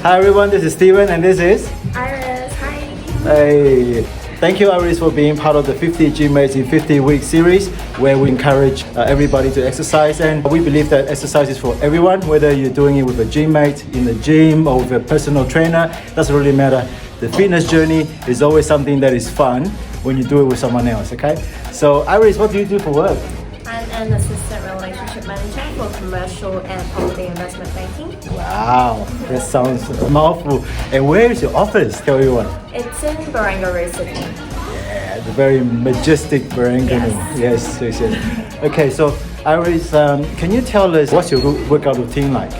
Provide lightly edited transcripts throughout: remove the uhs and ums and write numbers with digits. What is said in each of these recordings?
Hi everyone, this is Steven and this is Iris, hi. Hey. Thank you Iris for being part of the 50 Gym Mates in 50 Week series where we encourage everybody to exercise, and we believe that exercise is for everyone, whether you're doing it with a gym mate, in the gym or with a personal trainer, doesn't really matter. The fitness journey is always something that is fun when you do it with someone else, okay? So Iris, what do you do for work? I'm an assistant relationship manager for commercial and property investment banking. Wow, that sounds a mouthful. And where is your office? Tell everyone. It's in Barangaroo City. Yeah, the very majestic Barangaroo. Yes. Okay, so Iris, can you tell us what's your workout routine like?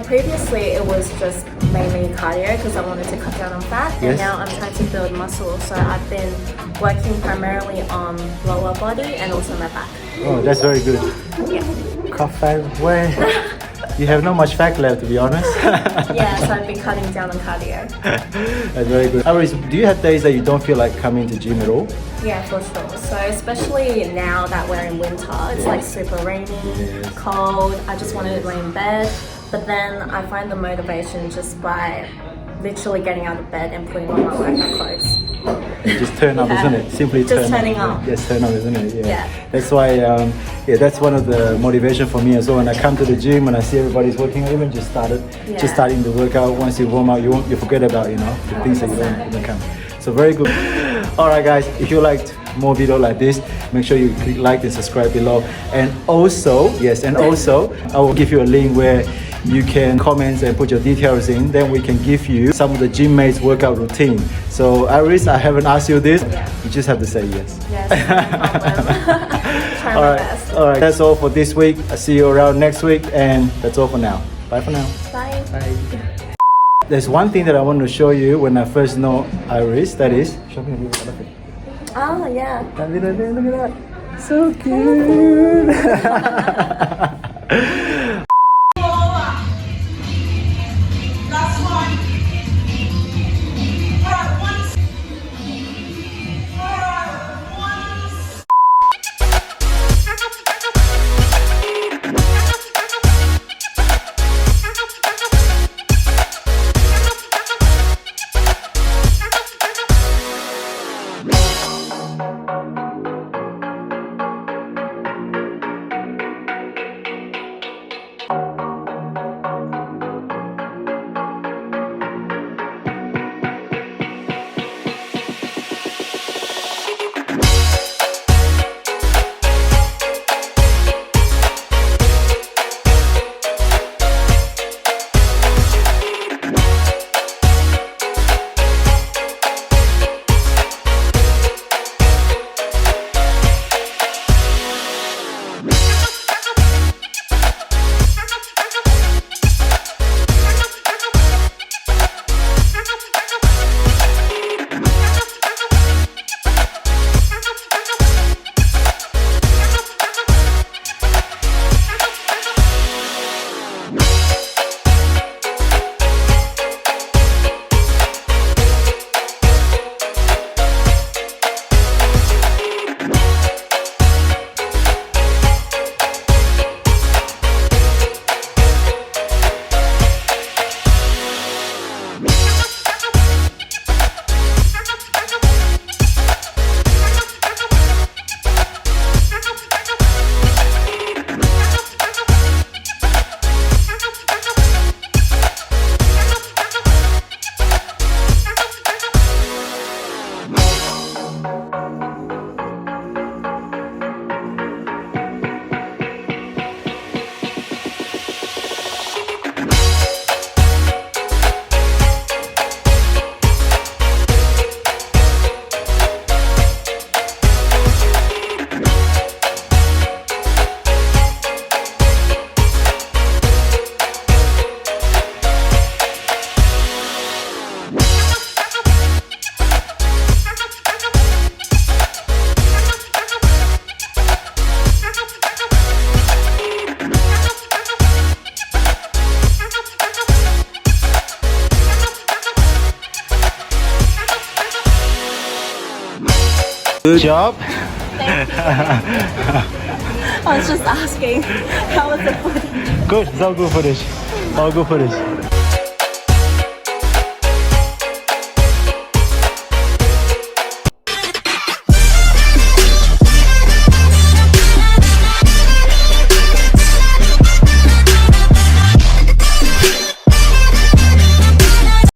Previously, it was just mainly cardio because I wanted to cut down on fat, Yes. and now I'm trying to build muscle. So I've been working primarily on lower body and also my back. Oh, that's very good. Yeah. Cut fat, where? You have not much fat left, to be honest. Yeah, so I've been cutting down on cardio. That's very good. Iris, do you have days that you don't feel like coming to gym at all? Yeah, for sure. So especially now that we're in winter, it's like super rainy, cold. I just want to lay in bed. But then I find the motivation just by literally getting out of bed and putting on my workout clothes. You just turn up, isn't it? Simply Just turn turning up. Yes, turn up, isn't it? Yeah. That's why, that's one of the motivation for me as well. When I come to the gym and I see everybody's working, or even just starting the workout. Once you warm up, you forget about the things that you don't come. So very good. All right, guys. If you liked more video like this, make sure you click like and subscribe below. And also, I will give you a link where you can comment and put your details in. Then we can give you some of the gym mates workout routine. So Iris, I haven't asked you this. You just have to say yes. Yes, no problem. Try my best. All right. That's all for this week. I'll see you around next week, and that's all for now. Bye for now. Bye. Bye. There's one thing that I want to show you when I first know Iris. That is, show me a little bit of it. Oh, yeah. Look at that. So cute. Good job. Thank you. I was just asking, how was the footage? Good, it's all good footage. All good footage.